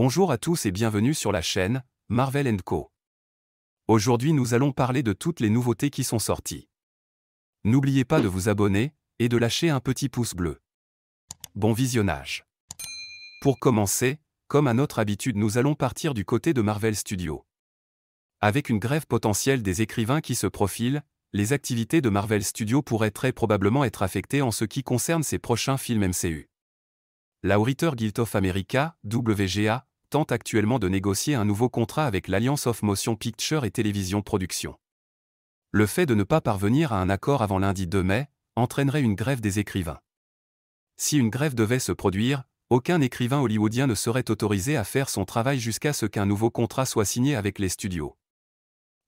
Bonjour à tous et bienvenue sur la chaîne Marvel & Co. Aujourd'hui nous allons parler de toutes les nouveautés qui sont sorties. N'oubliez pas de vous abonner et de lâcher un petit pouce bleu. Bon visionnage. Pour commencer, comme à notre habitude nous allons partir du côté de Marvel Studios. Avec une grève potentielle des écrivains qui se profile, les activités de Marvel Studios pourraient très probablement être affectées en ce qui concerne ses prochains films MCU. La Writers Guild of America, WGA, tente actuellement de négocier un nouveau contrat avec l'Alliance of Motion Picture et Television Production. Le fait de ne pas parvenir à un accord avant lundi 2 mai entraînerait une grève des écrivains. Si une grève devait se produire, aucun écrivain hollywoodien ne serait autorisé à faire son travail jusqu'à ce qu'un nouveau contrat soit signé avec les studios.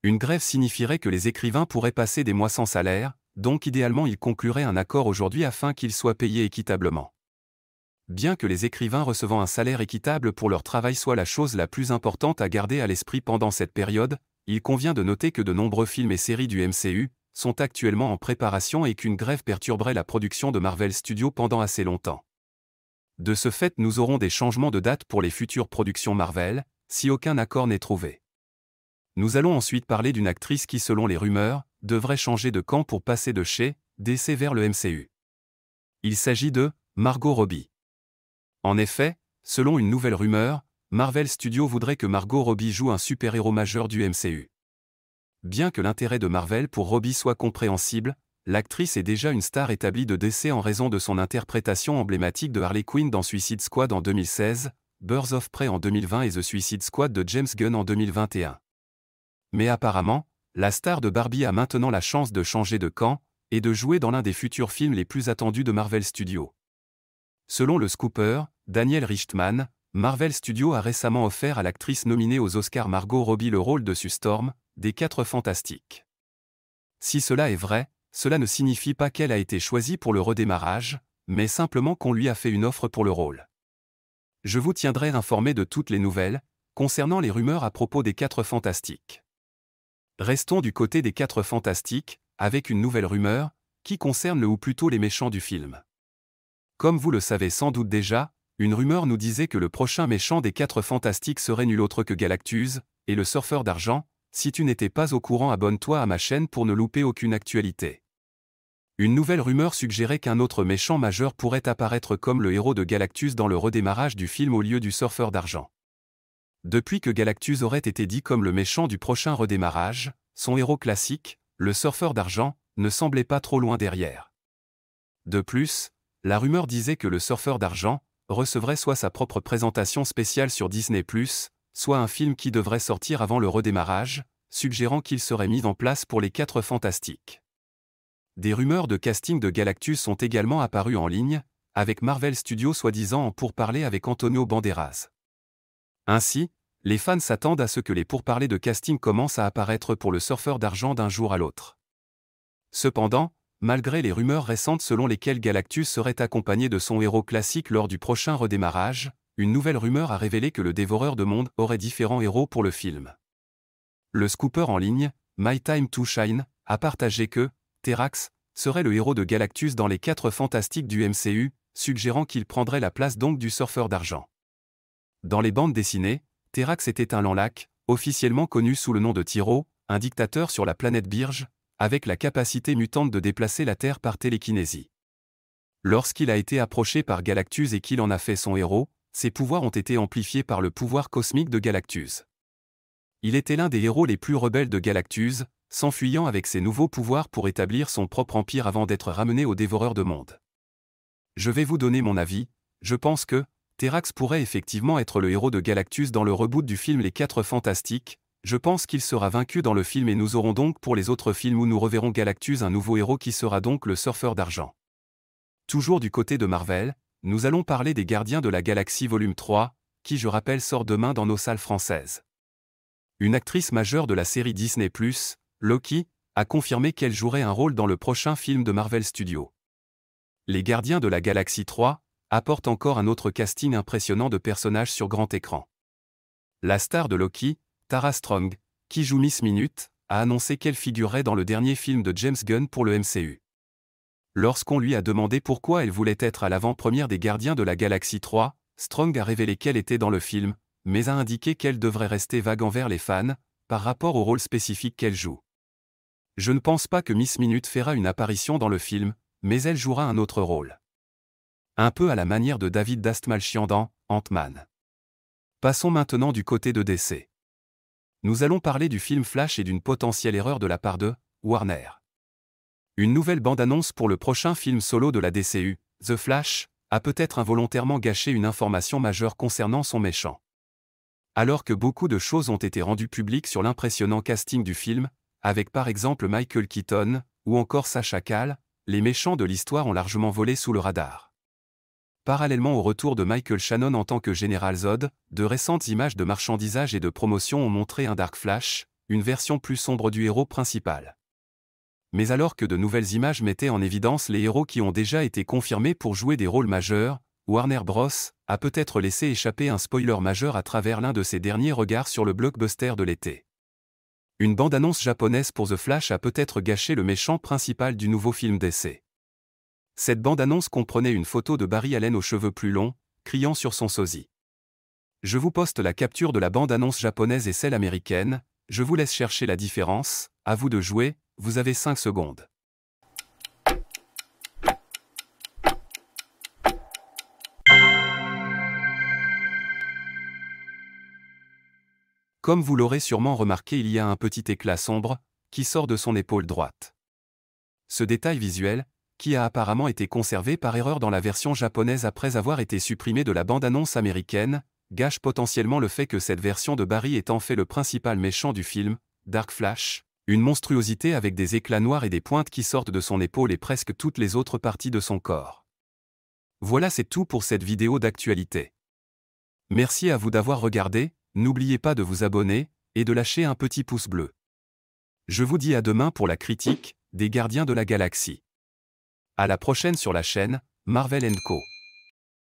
Une grève signifierait que les écrivains pourraient passer des mois sans salaire, donc idéalement ils concluraient un accord aujourd'hui afin qu'ils soient payés équitablement. Bien que les écrivains recevant un salaire équitable pour leur travail soit la chose la plus importante à garder à l'esprit pendant cette période, il convient de noter que de nombreux films et séries du MCU sont actuellement en préparation et qu'une grève perturberait la production de Marvel Studios pendant assez longtemps. De ce fait, nous aurons des changements de date pour les futures productions Marvel, si aucun accord n'est trouvé. Nous allons ensuite parler d'une actrice qui, selon les rumeurs, devrait changer de camp pour passer de chez DC vers le MCU. Il s'agit de Margot Robbie. En effet, selon une nouvelle rumeur, Marvel Studios voudrait que Margot Robbie joue un super-héros majeur du MCU. Bien que l'intérêt de Marvel pour Robbie soit compréhensible, l'actrice est déjà une star établie de DC en raison de son interprétation emblématique de Harley Quinn dans Suicide Squad en 2016, Birds of Prey en 2020 et The Suicide Squad de James Gunn en 2021. Mais apparemment, la star de Barbie a maintenant la chance de changer de camp et de jouer dans l'un des futurs films les plus attendus de Marvel Studios. Selon le scooper, Daniel Richtman, Marvel Studios a récemment offert à l'actrice nominée aux Oscars Margot Robbie le rôle de Sue Storm, des 4 Fantastiques. Si cela est vrai, cela ne signifie pas qu'elle a été choisie pour le redémarrage, mais simplement qu'on lui a fait une offre pour le rôle. Je vous tiendrai informé de toutes les nouvelles concernant les rumeurs à propos des 4 Fantastiques. Restons du côté des 4 Fantastiques, avec une nouvelle rumeur, qui concerne le ou plutôt les méchants du film. Comme vous le savez sans doute déjà, une rumeur nous disait que le prochain méchant des 4 Fantastiques serait nul autre que Galactus, et le surfeur d'argent. Si tu n'étais pas au courant, abonne-toi à ma chaîne pour ne louper aucune actualité. Une nouvelle rumeur suggérait qu'un autre méchant majeur pourrait apparaître comme le héros de Galactus dans le redémarrage du film au lieu du surfeur d'argent. Depuis que Galactus aurait été dit comme le méchant du prochain redémarrage, son héros classique, le surfeur d'argent, ne semblait pas trop loin derrière. De plus, la rumeur disait que le surfeur d'argent recevrait soit sa propre présentation spéciale sur Disney+, soit un film qui devrait sortir avant le redémarrage, suggérant qu'il serait mis en place pour les 4 Fantastiques. Des rumeurs de casting de Galactus sont également apparues en ligne, avec Marvel Studios soi-disant en pourparlers avec Antonio Banderas. Ainsi, les fans s'attendent à ce que les pourparlers de casting commencent à apparaître pour le surfeur d'argent d'un jour à l'autre. Cependant, malgré les rumeurs récentes selon lesquelles Galactus serait accompagné de son héros classique lors du prochain redémarrage, une nouvelle rumeur a révélé que le Dévoreur de Mondes aurait différents héros pour le film. Le scooper en ligne, My Time to Shine, a partagé que Terrax serait le héros de Galactus dans les 4 Fantastiques du MCU, suggérant qu'il prendrait la place donc du surfeur d'argent. Dans les bandes dessinées, Terrax était un Lanlac, officiellement connu sous le nom de Tyro, un dictateur sur la planète Birge, avec la capacité mutante de déplacer la Terre par télékinésie. Lorsqu'il a été approché par Galactus et qu'il en a fait son héros, ses pouvoirs ont été amplifiés par le pouvoir cosmique de Galactus. Il était l'un des héros les plus rebelles de Galactus, s'enfuyant avec ses nouveaux pouvoirs pour établir son propre empire avant d'être ramené au Dévoreur de Mondes. Je vais vous donner mon avis, je pense que Terrax pourrait effectivement être le héros de Galactus dans le reboot du film Les 4 Fantastiques. Je pense qu'il sera vaincu dans le film et nous aurons donc pour les autres films où nous reverrons Galactus un nouveau héros qui sera donc le surfeur d'argent. Toujours du côté de Marvel, nous allons parler des Gardiens de la Galaxie volume 3, qui je rappelle sort demain dans nos salles françaises. Une actrice majeure de la série Disney+, Loki, a confirmé qu'elle jouerait un rôle dans le prochain film de Marvel Studios. Les Gardiens de la Galaxie 3 apportent encore un autre casting impressionnant de personnages sur grand écran. La star de Loki, Tara Strong, qui joue Miss Minute, a annoncé qu'elle figurerait dans le dernier film de James Gunn pour le MCU. Lorsqu'on lui a demandé pourquoi elle voulait être à l'avant-première des Gardiens de la Galaxie 3, Strong a révélé qu'elle était dans le film mais a indiqué qu'elle devrait rester vague envers les fans, par rapport au rôle spécifique qu'elle joue. Je ne pense pas que Miss Minute fera une apparition dans le film, mais elle jouera un autre rôle. Un peu à la manière de David Dastmalchian dans Ant-Man. Passons maintenant du côté de DC. Nous allons parler du film Flash et d'une potentielle erreur de la part de Warner. Une nouvelle bande-annonce pour le prochain film solo de la DCU, The Flash, a peut-être involontairement gâché une information majeure concernant son méchant. Alors que beaucoup de choses ont été rendues publiques sur l'impressionnant casting du film, avec par exemple Michael Keaton, ou encore Sacha Calle, les méchants de l'histoire ont largement volé sous le radar. Parallèlement au retour de Michael Shannon en tant que Général Zod, de récentes images de marchandisage et de promotion ont montré un Dark Flash, une version plus sombre du héros principal. Mais alors que de nouvelles images mettaient en évidence les héros qui ont déjà été confirmés pour jouer des rôles majeurs, Warner Bros. A peut-être laissé échapper un spoiler majeur à travers l'un de ses derniers regards sur le blockbuster de l'été. Une bande-annonce japonaise pour The Flash a peut-être gâché le méchant principal du nouveau film DC. Cette bande-annonce comprenait une photo de Barry Allen aux cheveux plus longs, criant sur son sosie. Je vous poste la capture de la bande-annonce japonaise et celle américaine, je vous laisse chercher la différence, à vous de jouer, vous avez 5 secondes. Comme vous l'aurez sûrement remarqué, il y a un petit éclat sombre, qui sort de son épaule droite. Ce détail visuel, qui a apparemment été conservé par erreur dans la version japonaise après avoir été supprimé de la bande-annonce américaine, gâche potentiellement le fait que cette version de Barry est en fait le principal méchant du film, Dark Flash, une monstruosité avec des éclats noirs et des pointes qui sortent de son épaule et presque toutes les autres parties de son corps. Voilà, c'est tout pour cette vidéo d'actualité. Merci à vous d'avoir regardé, n'oubliez pas de vous abonner, et de lâcher un petit pouce bleu. Je vous dis à demain pour la critique des Gardiens de la Galaxie. À la prochaine sur la chaîne Marvel & Co.